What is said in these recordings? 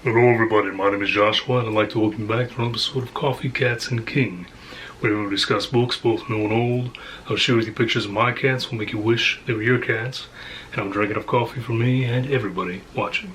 Hello everybody, my name is Joshua and I'd like to welcome you back to another episode of Coffee, Cats, and King, where we discuss books, both new and old. I'll share with you pictures of my cats, will make you wish they were your cats, and I'm drinking up coffee for me and everybody watching.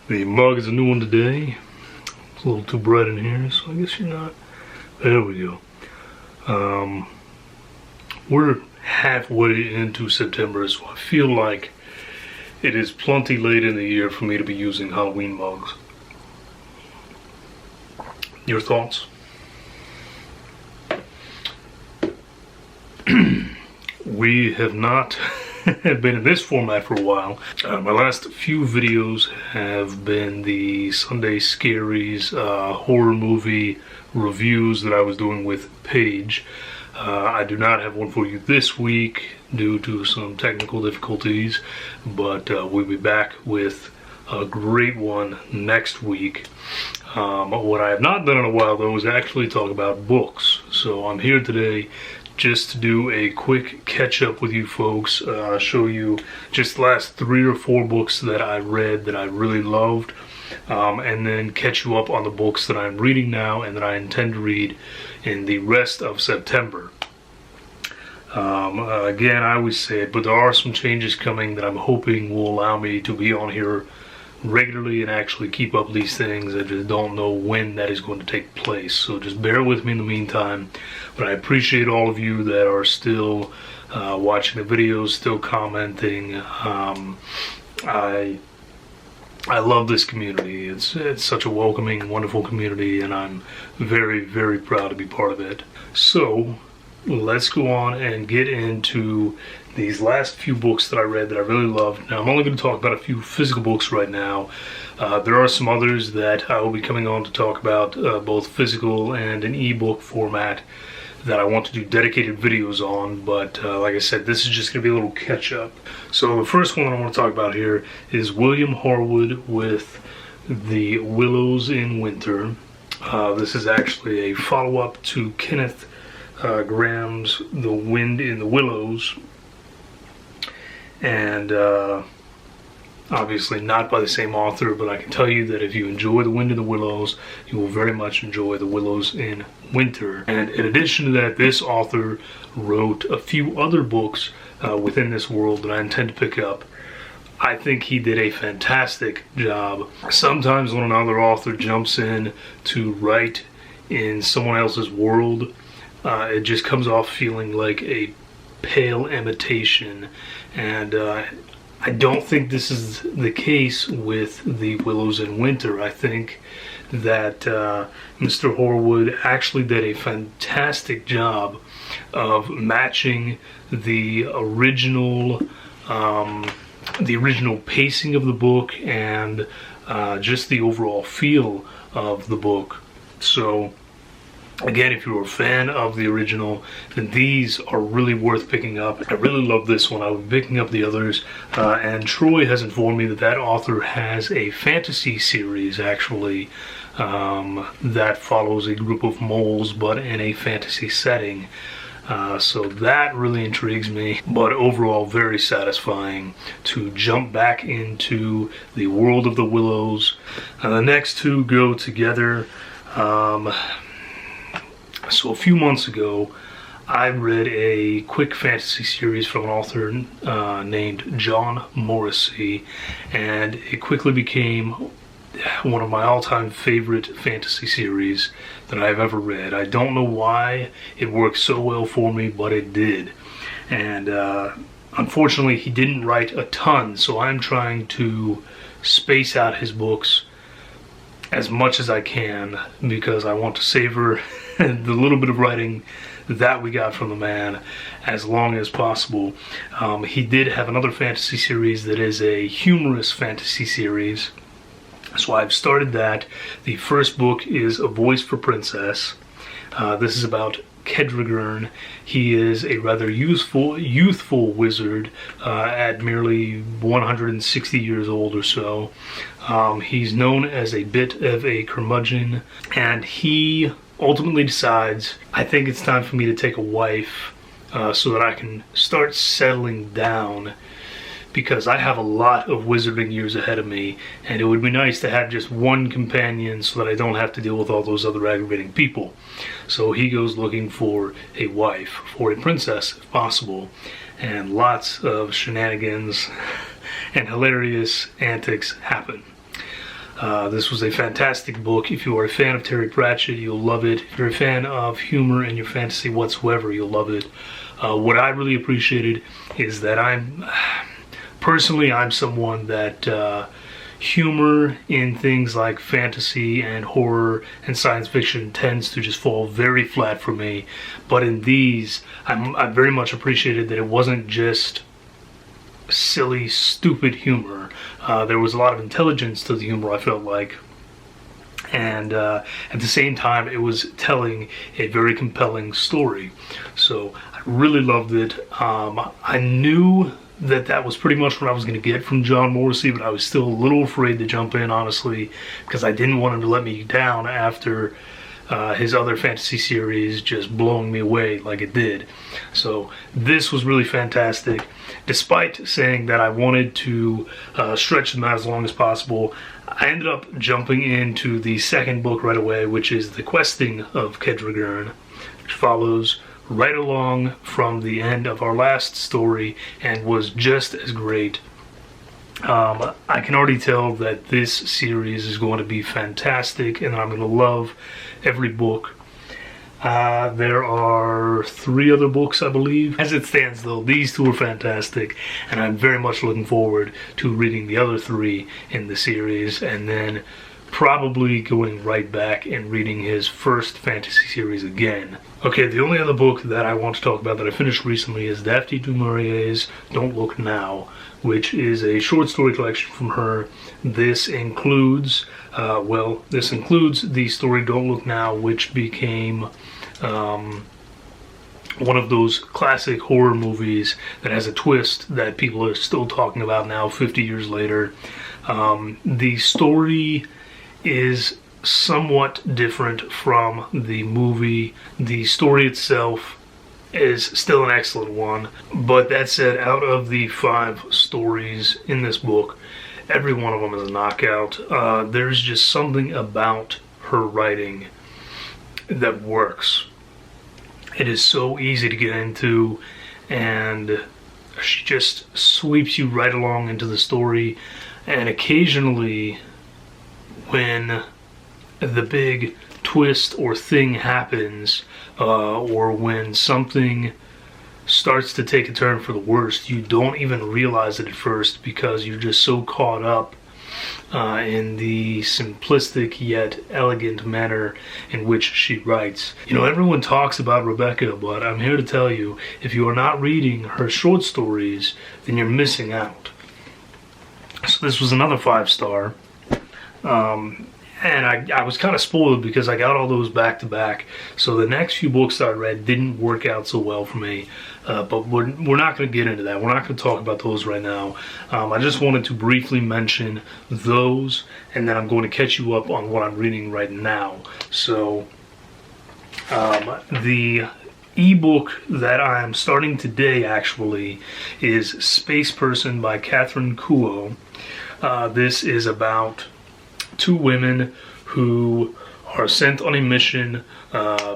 The mug is a new one today. It's a little too bright in here, so I guess you're not. There we go. We're halfway into September, so I feel like it is plenty late in the year for me to be using Halloween mugs. Your thoughts? We have not been in this format for a while. My last few videos have been the Sunday Scaries horror movie reviews that I was doing with Paige. I do not have one for you this week due to some technical difficulties, but we'll be back with a great one next week. What I have not done in a while though is actually talk about books. So I'm here today just to do a quick catch up with you folks, show you just the last 3 or 4 books that I read that I really loved, and then catch you up on the books that I'm reading now and that I intend to read in the rest of September. Again, I always say it, but there are some changes coming that I'm hoping will allow me to be on here regularly and actually keep up these things. I just don't know when that is going to take place, so just bear with me in the meantime. But I appreciate all of you that are still watching the videos, still commenting. I love this community. It's such a welcoming, wonderful community, and I'm very, very proud to be part of it. So let's go on and get into these last few books that I read that I really loved. Now I'm only going to talk about a few physical books right now. There are some others that I will be coming on to talk about, both physical and an ebook format, that I want to do dedicated videos on, but like I said, this is just going to be a little catch up. So the first one I want to talk about here is William Harwood with The Willows in Winter. This is actually a follow-up to Kenneth Graham's The Wind in the Willows, and obviously not by the same author, but I can tell you that if you enjoy The Wind in the Willows, you will very much enjoy The Willows in Winter. And in addition to that, this author wrote a few other books within this world that I intend to pick up. I think he did a fantastic job. Sometimes when another author jumps in to write in someone else's world, it just comes off feeling like a pale imitation, and I don't think this is the case with The Willows in Winter. I think that Mr. Harwood actually did a fantastic job of matching the original pacing of the book and just the overall feel of the book. So again, if you're a fan of the original, then these are really worth picking up. I really love this one. I will be picking up the others. And Troy has informed me that that author has a fantasy series, actually, that follows a group of moles, but in a fantasy setting. So that really intrigues me, but overall very satisfying to jump back into the world of the Willows. The next two go together. So a few months ago, I read a quick fantasy series from an author named John Morrissey, and it quickly became one of my all-time favorite fantasy series that I've ever read. I don't know why it worked so well for me, but it did. And unfortunately, he didn't write a ton, so I'm trying to space out his books as much as I can because I want to savor the little bit of writing that we got from the man as long as possible. He did have another fantasy series that is a humorous fantasy series, so I've started that. The first book is A Voice for Princess. This is about Kedrigern. He is a rather youthful wizard at merely 160 years old or so. He's known as a bit of a curmudgeon, and he ultimately decides, I think it's time for me to take a wife so that I can start settling down because I have a lot of wizarding years ahead of me, and it would be nice to have just one companion so that I don't have to deal with all those other aggravating people. So he goes looking for a wife, for a princess if possible, and lots of shenanigans and hilarious antics happen. This was a fantastic book. If you are a fan of Terry Pratchett, you'll love it. If you're a fan of humor in your fantasy whatsoever, you'll love it. What I really appreciated is that I'm someone that humor in things like fantasy and horror and science fiction tends to just fall very flat for me. But in these, I very much appreciated that it wasn't just silly, stupid humor. There was a lot of intelligence to the humor, I felt like. And at the same time, it was telling a very compelling story. So I really loved it. I knew that was pretty much what I was going to get from John Morrissey, but I was still a little afraid to jump in, honestly, because I didn't want him to let me down after his other fantasy series just blowing me away like it did. So this was really fantastic. Despite saying that I wanted to stretch them out as long as possible, I ended up jumping into the second book right away, which is The Questing of Kedrigern, which follows right along from the end of our last story and was just as great. I can already tell that this series is going to be fantastic and I'm going to love every book. There are 3 other books, I believe. As it stands, though, these 2 are fantastic, and I'm very much looking forward to reading the other 3 in the series, and then probably going right back and reading his first fantasy series again. Okay, the only other book that I want to talk about that I finished recently is Daphne du Maurier's Don't Look Now, which is a short story collection from her. This includes, the story Don't Look Now, which became one of those classic horror movies that has a twist that people are still talking about now 50 years later. The story is somewhat different from the movie. The story itself is still an excellent one, but that said, out of the 5 stories in this book, every one of them is a knockout. There's just something about her writing that works. It is so easy to get into, and she just sweeps you right along into the story. And occasionally, when the big twist or thing happens, or when something starts to take a turn for the worst, you don't even realize it at first because you're just so caught up in the simplistic yet elegant manner in which she writes. You know, everyone talks about Rebecca, but I'm here to tell you, if you are not reading her short stories, then you're missing out. So this was another 5-star. And I was kind of spoiled because I got all those back to back. So the next few books I read didn't work out so well for me. But we're not going to get into that. We're not going to talk about those right now. I just wanted to briefly mention those, and then I'm going to catch you up on what I'm reading right now. So the ebook that I'm starting today actually is Space Person by Catherine Kuo. This is about 2 women who are sent on a mission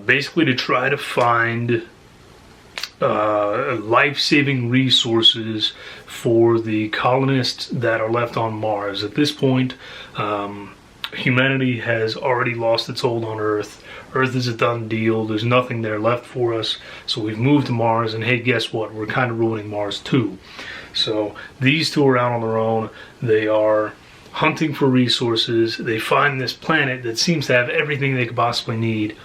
basically to try to find life-saving resources for the colonists that are left on Mars. At this point, humanity has already lost its hold on Earth. Earth is a done deal. There's nothing there left for us. So we've moved to Mars, and hey, guess what? We're kind of ruining Mars too. So these 2 are out on their own. They are hunting for resources. They find this planet that seems to have everything they could possibly need,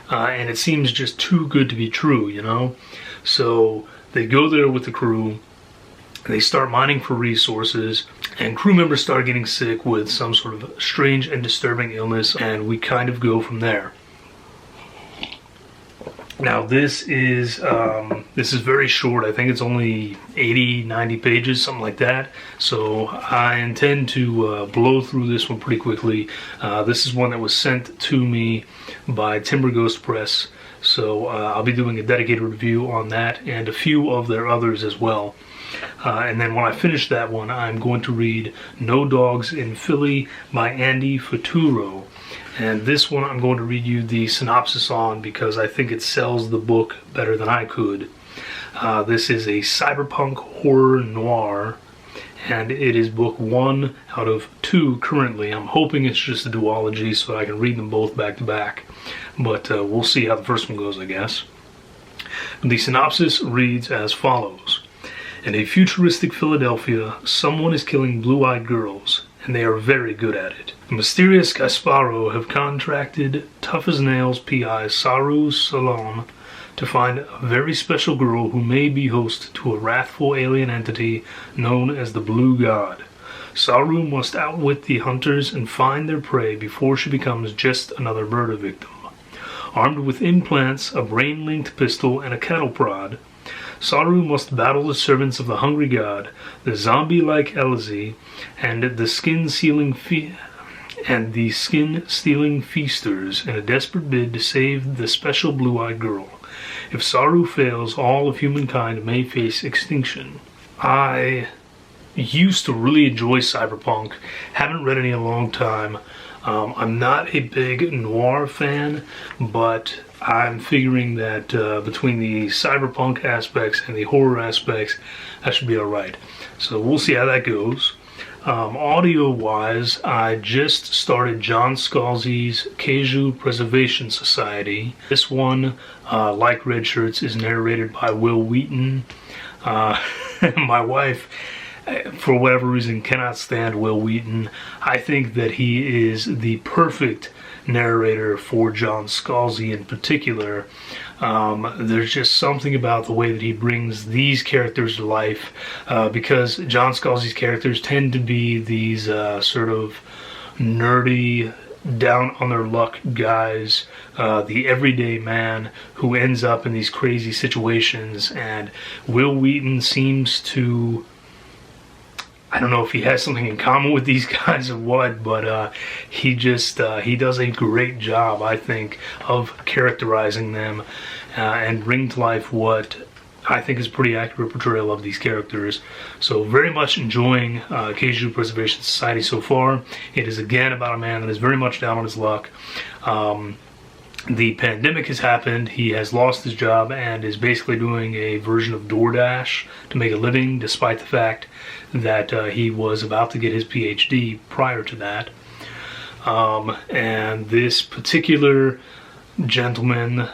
and it seems just too good to be true, you know? So they go there with the crew, they start mining for resources, and crew members start getting sick with some sort of strange and disturbing illness, and we kind of go from there. Now this is very short. I think it's only 80, 90 pages, something like that. So I intend to blow through this one pretty quickly. This is one that was sent to me by Timber Ghost Press. So I'll be doing a dedicated review on that and a few of their others as well. And then when I finish that one, I'm going to read No Dogs in Philly by Andy Futuro. And this one I'm going to read you the synopsis on because I think it sells the book better than I could. This is a cyberpunk horror noir, and it is book 1 out of 2 currently. I'm hoping it's just a duology so I can read them both back to back, but we'll see how the first one goes, I guess. The synopsis reads as follows. In a futuristic Philadelphia, someone is killing blue-eyed girls, and they are very good at it. The mysterious Gasparo have contracted tough-as-nails PI Saru Salon to find a very special girl who may be host to a wrathful alien entity known as the Blue God. Saru must outwit the hunters and find their prey before she becomes just another murder victim. Armed with implants, a brain-linked pistol, and a cattle prod, Saru must battle the servants of the Hungry God, the zombie-like Elzy, and the skin-stealing feasters in a desperate bid to save the special blue-eyed girl. If Saru fails, all of humankind may face extinction. I used to really enjoy cyberpunk. Haven't read any in a long time. I'm not a big noir fan, but I'm figuring that between the cyberpunk aspects and the horror aspects, that should be alright. So we'll see how that goes. Audio-wise, I just started John Scalzi's Kesu Preservation Society. This one, like Red Shirts, is narrated by Will Wheaton. My wife, for whatever reason, cannot stand Will Wheaton. I think that he is the perfect narrator for John Scalzi in particular. There's just something about the way that he brings these characters to life, because John Scalzi's characters tend to be these sort of nerdy, down on their luck guys, the everyday man who ends up in these crazy situations, and Will Wheaton seems to, I don't know if he has something in common with these guys or what, but he does a great job, I think, of characterizing them and bring to life what I think is a pretty accurate portrayal of these characters. So very much enjoying Kesu Preservation Society so far. It is again about a man that is very much down on his luck. The pandemic has happened, he has lost his job and is basically doing a version of DoorDash to make a living, despite the fact that he was about to get his PhD prior to that. And this particular gentleman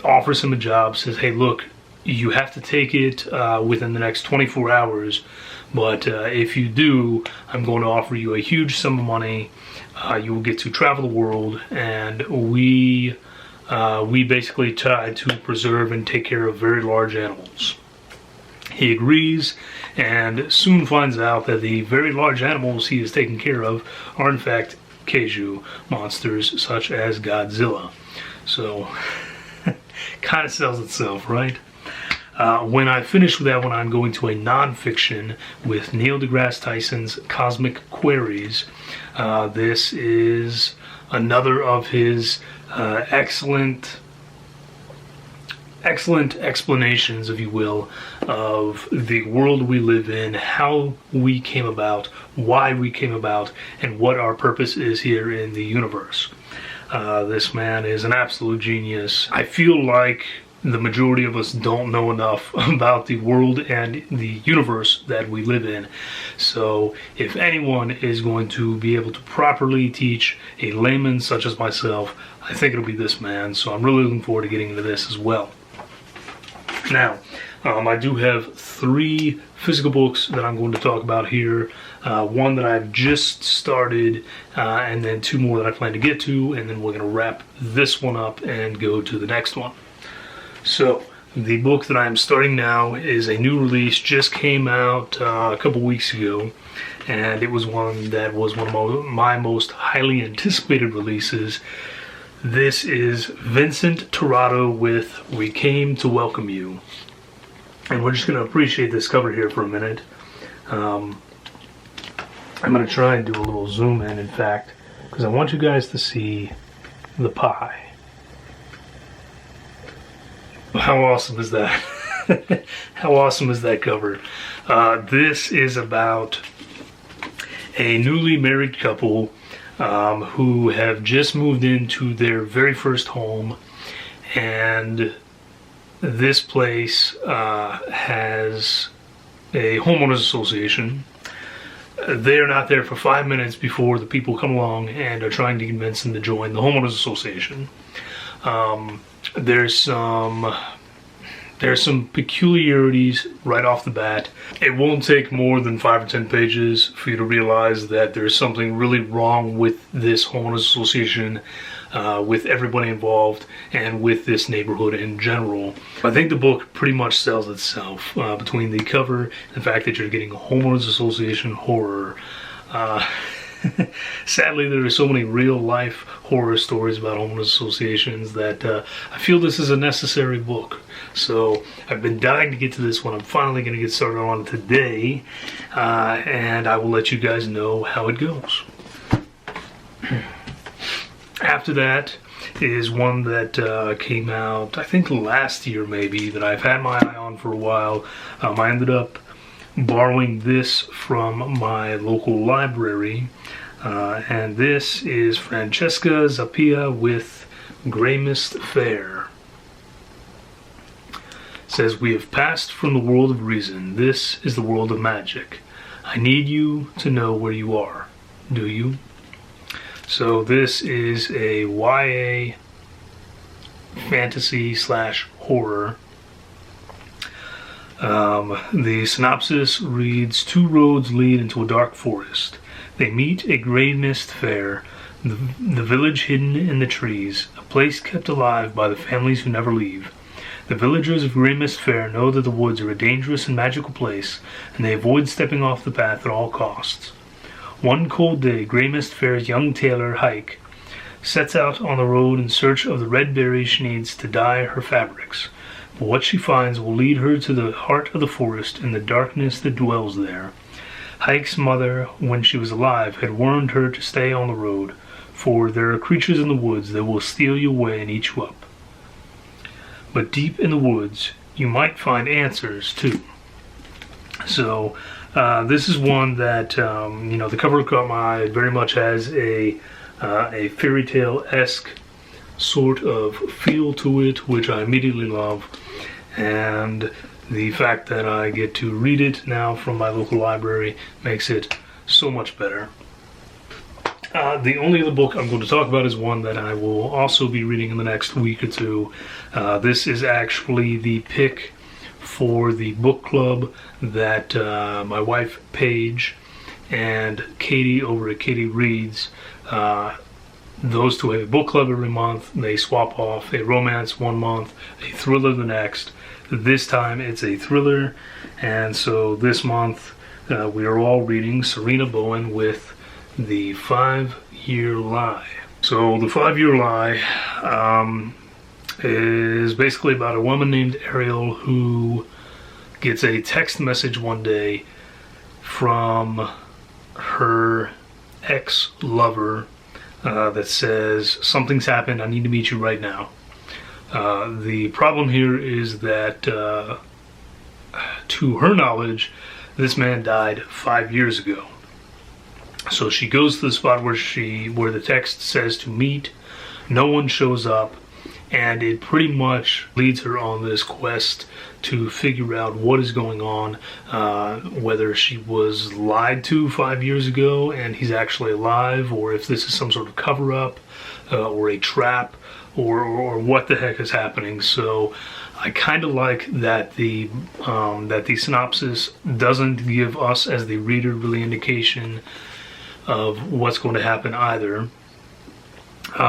offers him a job, says, hey look, you have to take it within the next 24 hours, but if you do, I'm going to offer you a huge sum of money. You will get to travel the world, and we basically try to preserve and take care of very large animals. He agrees, and soon finds out that the very large animals he is taking care of are in fact Kesu monsters such as Godzilla. So, kind of sells itself, right? When I finish with that one, I'm going to a non-fiction with Neil deGrasse Tyson's Cosmic Queries. This is another of his excellent explanations, if you will, of the world we live in, how we came about, why we came about, and what our purpose is here in the universe. This man is an absolute genius. I feel like the majority of us don't know enough about the world and the universe that we live in. So if anyone is going to be able to properly teach a layman such as myself, I think it'll be this man. So I'm really looking forward to getting into this as well. Now, I do have 3 physical books that I'm going to talk about here. One that I've just started, and then 2 more that I plan to get to, and then we're going to wrap this one up and go to the next one. So, the book that I'm starting now is a new release, just came out a couple weeks ago, and it was one that was one of my most highly anticipated releases. This is Vincent Torrado with We Came to Welcome You. And we're just going to appreciate this cover here for a minute. I'm going to try and do a little zoom in fact, because I want you guys to see the pie. How awesome is that? How awesome is that cover? This is about a newly married couple who have just moved into their very first home, and this place has a homeowners association. They're not there for 5 minutes before the people come along and are trying to convince them to join the homeowners association. There's some peculiarities right off the bat. It won't take more than 5 or 10 pages for you to realize that there's something really wrong with this homeowners association, with everybody involved, and with this neighborhood in general. I think the book pretty much sells itself between the cover and the fact that you're getting a homeowners association horror. Sadly, there are so many real-life horror stories about homeowners associations that I feel this is a necessary book. So I've been dying to get to this one. I'm finally going to get started on it today, and I will let you guys know how it goes. After that is one that came out, I think last year maybe, that I've had my eye on for a while. I ended up borrowing this from my local library, and this is Francesca Zappia with Grey Mist Fair. It says, "We have passed from the world of reason. This is the world of magic. I need you to know where you are. Do you?" So this is a YA fantasy / horror. The synopsis reads, 2 roads lead into a dark forest. They meet a grey mist fair, the village hidden in the trees, a place kept alive by the families who never leave. The villagers of Grey Mist Fair know that the woods are a dangerous and magical place, and they avoid stepping off the path at all costs. One cold day, Grey Mist Fair's young tailor, Hike, sets out on the road in search of the red berries she needs to dye her fabrics. But what she finds will lead her to the heart of the forest and the darkness that dwells there. Hike's mother, when she was alive, had warned her to stay on the road, for there are creatures in the woods that will steal you away and eat you up. But deep in the woods, you might find answers, too. So, this is one that, the cover caught my eye very much as a fairy tale-esque sort of feel to it, which I immediately love. And the fact that I get to read it now from my local library makes it so much better. The only other book I'm going to talk about is one that I will also be reading in the next week or two. This is actually the pick for the book club that my wife Paige and Katie over at Katie Reads, those two have a book club every month. They swap off a romance one month, a thriller the next. This time it's a thriller, and so this month we are all reading Serena Bowen with The FiveYear Lie. So The FiveYear Lie is basically about a woman named Ariel who gets a text message one day from her ex-lover that says, "Something's happened, I need to meet you right now." The problem here is that to her knowledge, this man died 5 years ago. So she goes to the spot where the text says to meet. No one shows up, and it pretty much leads her on this quest to figure out what is going on, whether she was lied to 5 years ago and he's actually alive, or if this is some sort of cover-up or a trap, or what the heck is happening. So I kind of like that the synopsis doesn't give us as the reader really indication of what's going to happen either.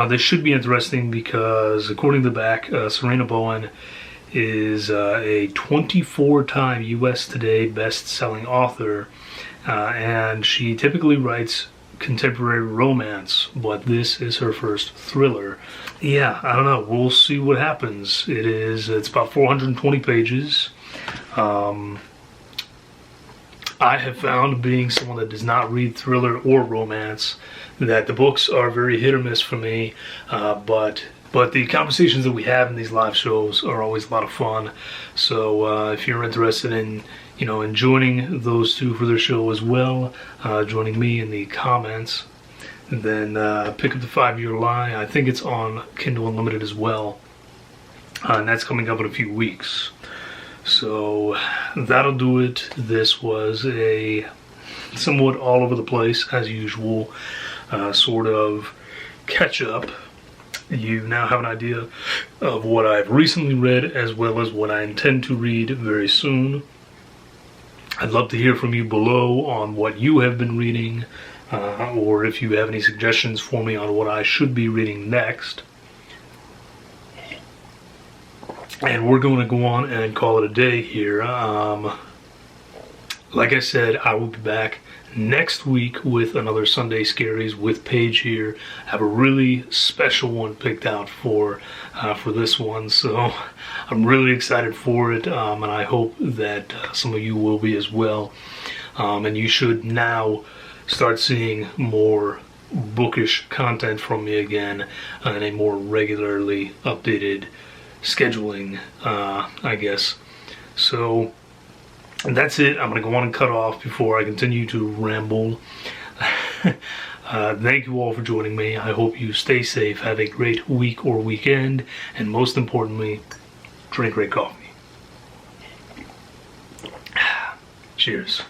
This should be interesting because, according to the back, Serena Bowen is a 24-time U.S. Today best-selling author, and she typically writes contemporary romance, but this is her first thriller. Yeah, I don't know. We'll see what happens. It's about 420 pages. I have found, being someone that does not read thriller or romance, that the books are very hit or miss for me, but But the conversations that we have in these live shows are always a lot of fun. So if you're interested in, in joining those two for their show as well, joining me in the comments, then pick up the FiveYear Lie. I think it's on Kindle Unlimited as well. And that's coming up in a few weeks. So that'll do it. This was a somewhat all over the place, as usual, sort of catch up. You now have an idea of what I've recently read as well as what I intend to read very soon. I'd love to hear from you below on what you have been reading, or if you have any suggestions for me on what I should be reading next. And we're going to go on and call it a day here. Like I said, I will be back next week with another Sunday Scaries with Paige here. I have a really special one picked out for this one, so I'm really excited for it, and I hope that some of you will be as well. And you should now start seeing more bookish content from me again, and a more regularly updated scheduling, I guess. So that's it. I'm going to go on and cut off before I continue to ramble. Thank you all for joining me. I hope you stay safe, have a great week or weekend, and most importantly, drink great coffee. Cheers.